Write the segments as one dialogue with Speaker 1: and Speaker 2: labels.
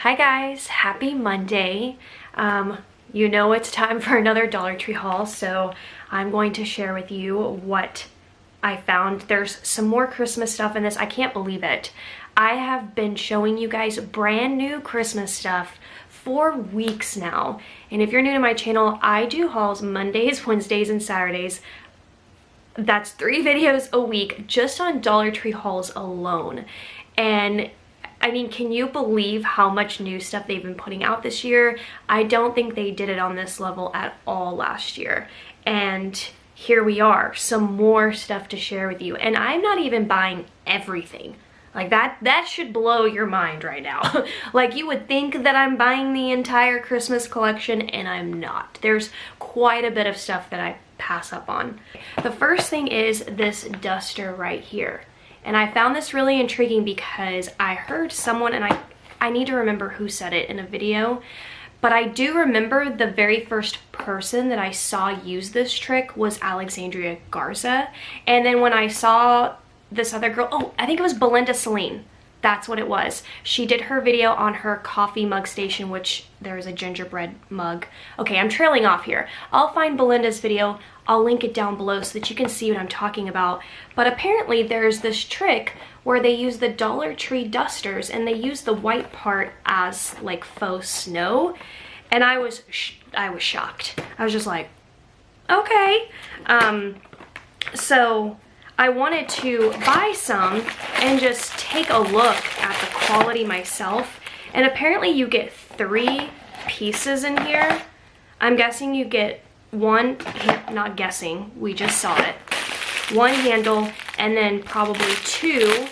Speaker 1: Hi guys, happy Monday. You know it's time for another Dollar Tree haul, so I'm going to share with you what I found. There's some more Christmas stuff in this. I can't believe it. I have been showing you guys brand new Christmas stuff for weeks now. And if you're new to my channel, I do hauls Mondays, Wednesdays, and Saturdays. That's 3 videos a week just on Dollar Tree hauls alone. And I mean, can you believe how much new stuff they've been putting out this year? I don't think they did it on this level at all last year. And here we are, some more stuff to share with you. And I'm not even buying everything. Like that should blow your mind right now. Like you would think that I'm buying the entire Christmas collection and I'm not. There's quite a bit of stuff that I pass up on. The first thing is this duster right here. And I found this really intriguing because I heard someone, and I need to remember who said it in a video, but I do remember the very first person that I saw use this trick was Alexandria Garza. And then when I saw this other girl, oh, I think it was Belinda Celine. That's what it was. She did her video on her coffee mug station, which there is a gingerbread mug. Okay, I'm trailing off here. I'll find Belinda's video. I'll link it down below so that you can see what I'm talking about. But apparently there's this trick where they use the Dollar Tree dusters and they use the white part as like faux snow. And I was shocked. I was just like, okay. So I wanted to buy some and just take a look at the quality myself. And apparently you get 3 pieces in here. I'm guessing you get one, not guessing, we just saw it. 1 handle and then probably 2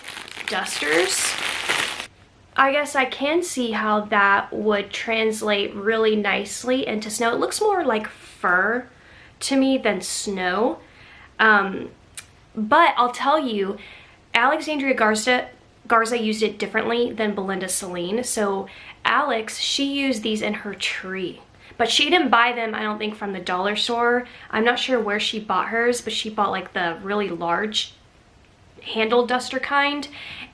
Speaker 1: dusters. I guess I can see how that would translate really nicely into snow. It looks more like fur to me than snow. But I'll tell you, Alexandria Garza used it differently than Belinda Celine. So Alex, she used these in her tree. But she didn't buy them, I don't think, from the dollar store. I'm not sure where she bought hers, but she bought like the really large handle duster kind,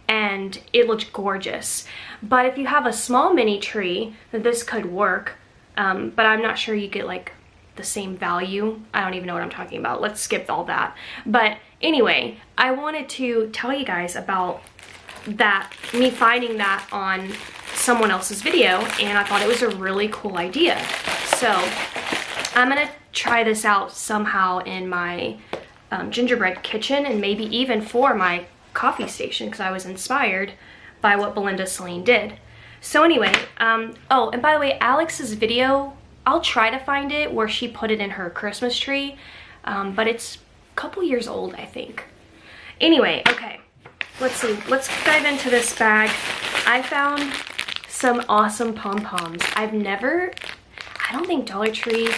Speaker 1: and it looked gorgeous. But if you have a small mini tree, this could work. But I'm not sure you get like the same value. I don't even know what I'm talking about. Let's skip all that. But anyway, I wanted to tell you guys about that, me finding that on someone else's video, and I thought it was a really cool idea. So I'm gonna try this out somehow in my gingerbread kitchen, and maybe even for my coffee station, because I was inspired by what Belinda Celine did. So anyway, oh, and by the way, Alex's video, I'll try to find it where she put it in her Christmas tree, but it's a couple years old, I think. Anyway, okay, let's see. Let's dive into this bag. I found some awesome pom-poms. I don't think Dollar Tree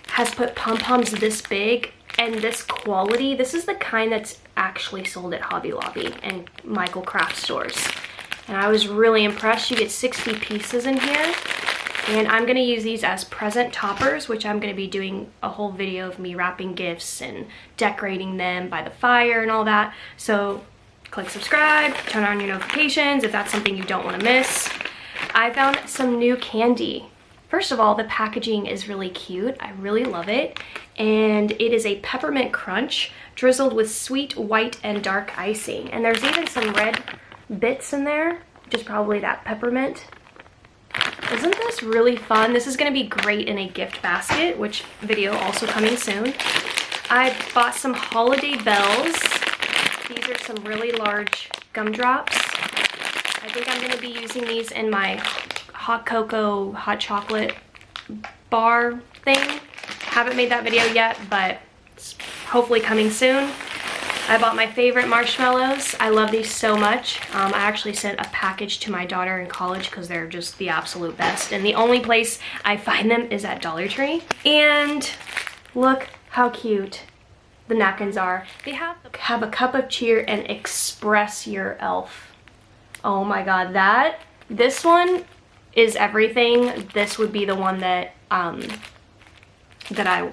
Speaker 1: has put pom-poms this big and this quality. This is the kind that's actually sold at Hobby Lobby and Michael craft stores. And I was really impressed. You get 60 pieces in here. And I'm gonna use these as present toppers, which I'm gonna be doing a whole video of me wrapping gifts and decorating them by the fire and all that. So click subscribe, turn on your notifications if that's something you don't wanna miss. I found some new candy. First of all, the packaging is really cute. I really love it. And it is a peppermint crunch drizzled with sweet white and dark icing. And there's even some red bits in there, which is probably that peppermint. Isn't this really fun? This is gonna be great in a gift basket, which video also coming soon. I bought some holiday bells. These are some really large gumdrops. I think I'm gonna be using these in my hot cocoa, hot chocolate bar thing. Haven't made that video yet, but it's hopefully coming soon. I bought my favorite marshmallows. I love these so much. I actually sent a package to my daughter in college because they're just the absolute best. And the only place I find them is at Dollar Tree. And look how cute the napkins are. They have a cup of cheer and express your elf. Oh my god, this one is everything. This would be the one that that I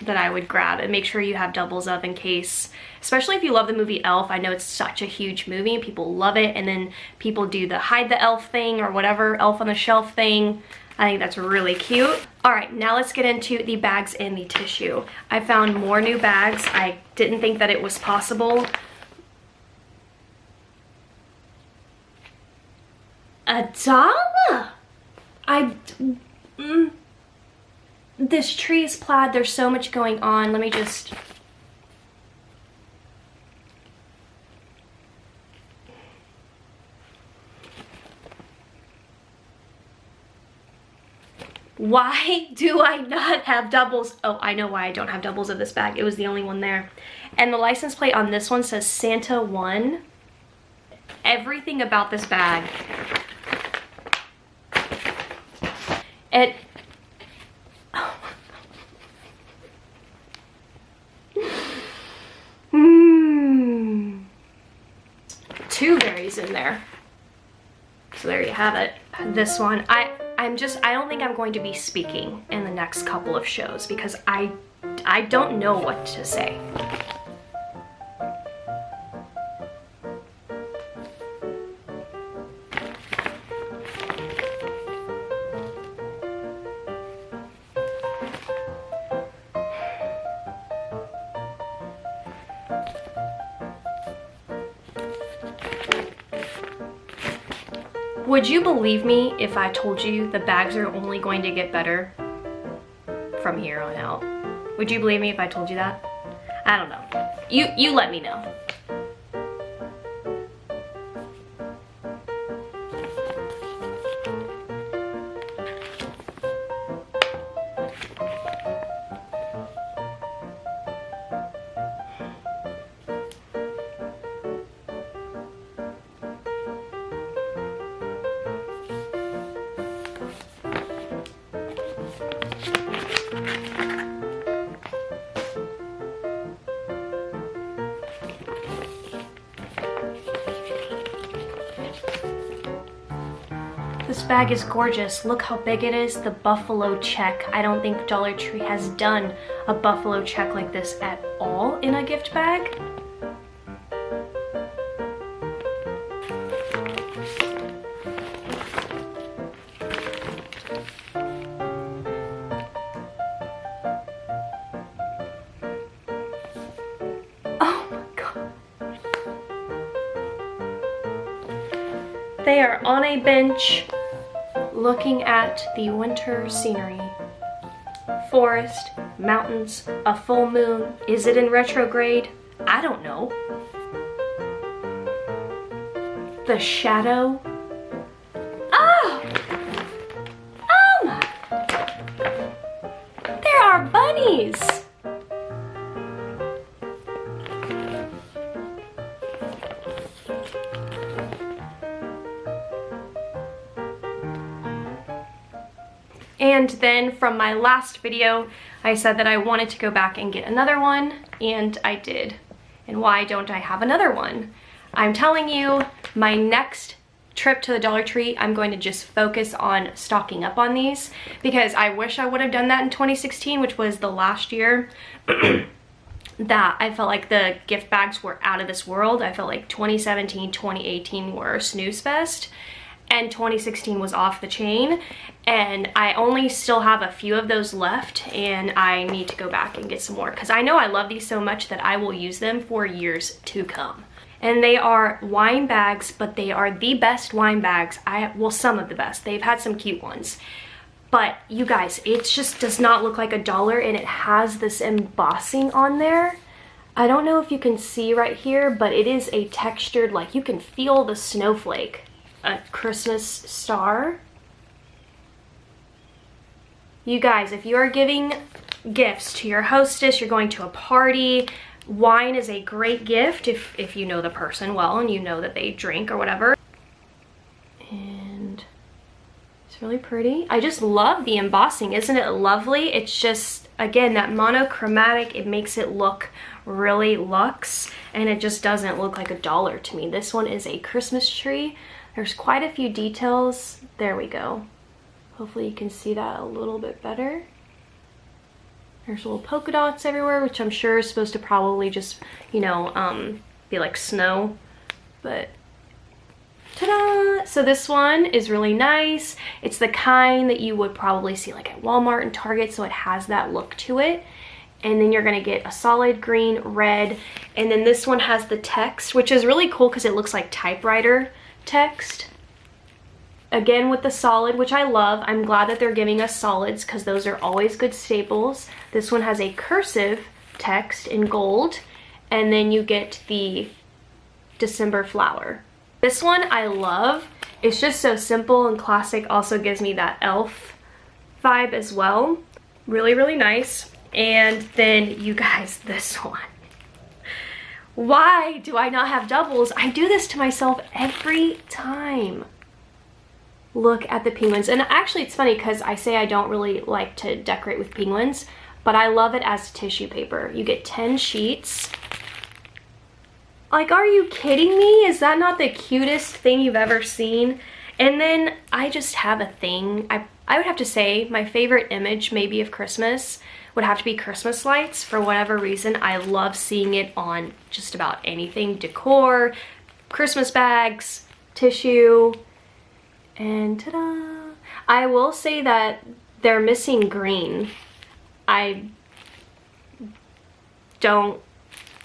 Speaker 1: that I would grab, and make sure you have doubles of in case, especially if you love the movie Elf. I know it's such a huge movie and people love it, and then people do the hide the elf thing or whatever, elf on the shelf thing. I think that's really cute. All right, now let's get into the bags and the tissue. I found more new bags. I didn't think that it was possible. $1? This tree is plaid. There's so much going on. Let me just... Why do I not have doubles? Oh, I know why I don't have doubles of this bag. It was the only one there. And the license plate on this one says Santa 1. Everything about this bag. It... Two berries in there. So there you have it. This one, I don't think I'm going to be speaking in the next couple of shows because I don't know what to say. Would you believe me if I told you the bags are only going to get better from here on out? Would you believe me if I told you that? I don't know. You let me know. This bag is gorgeous. Look how big it is. The buffalo check. I don't think Dollar Tree has done a buffalo check like this at all in a gift bag. Oh my God. They are on a bench looking at the winter scenery. Forest, mountains, a full moon. Is it in retrograde? I don't know. The shadow. Oh! Oh my! There are bunnies! And then from my last video, I said that I wanted to go back and get another one, and I did. And why don't I have another one? I'm telling you, my next trip to the Dollar Tree, I'm going to just focus on stocking up on these, because I wish I would have done that in 2016, which was the last year that I felt like the gift bags were out of this world. I felt like 2017, 2018 were a snooze fest, and 2016 was off the chain, and I only still have a few of those left, and I need to go back and get some more because I know I love these so much that I will use them for years to come. And they are wine bags, but they are the best wine bags. Well, some of the best. They've had some cute ones, but you guys, it just does not look like $1, and it has this embossing on there. I don't know if you can see right here, but it is a textured, like you can feel the snowflake. A Christmas star. You guys, if you are giving gifts to your hostess, you're going to a party, wine is a great gift if you know the person well and you know that they drink or whatever. And it's really pretty. I just love the embossing. Isn't it lovely? It's just, again, that monochromatic, it makes it look really luxe, and it just doesn't look like $1 to me. This one is a Christmas tree. There's quite a few details. There we go. Hopefully you can see that a little bit better. There's little polka dots everywhere, which I'm sure is supposed to probably just, you know, be like snow. But ta-da! So this one is really nice. It's the kind that you would probably see like at Walmart and Target, so it has that look to it. And then you're gonna get a solid green, red, and then this one has the text, which is really cool because it looks like typewriter text. Again with the solid, which I love. I'm glad that they're giving us solids because those are always good staples. This one has a cursive text in gold, and then you get the December flower. This one I love. It's just so simple and classic. Also gives me that elf vibe as well. Really, really nice. And then you guys, this one. Why do I not have doubles? I do this to myself every time. Look at the penguins. And actually it's funny because I say I don't really like to decorate with penguins, but I love it as tissue paper. You get 10 sheets. Like, are you kidding me? Is that not the cutest thing you've ever seen? And then I just have a thing. I would have to say my favorite image maybe of Christmas would have to be Christmas lights. For whatever reason, I love seeing it on just about anything. Decor, Christmas bags, tissue, and ta-da! I will say that they're missing green. I don't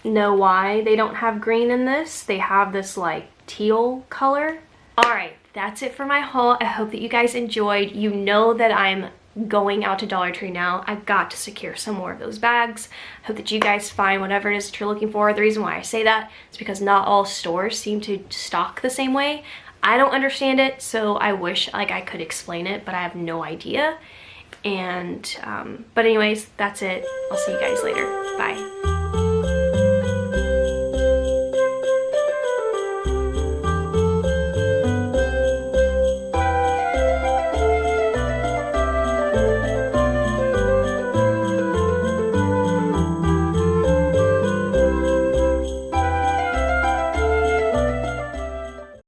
Speaker 1: know why they don't have green in this. They have this like teal color. All right, that's it for my haul. I hope that you guys enjoyed. You know that I'm going out to Dollar Tree now. I've got to secure some more of those bags. I hope that you guys find whatever it is that you're looking for. The reason why I say that is because not all stores seem to stock the same way. I don't understand it, so I wish like I could explain it, but I have no idea. And but anyways, that's it. I'll see you guys later. Bye.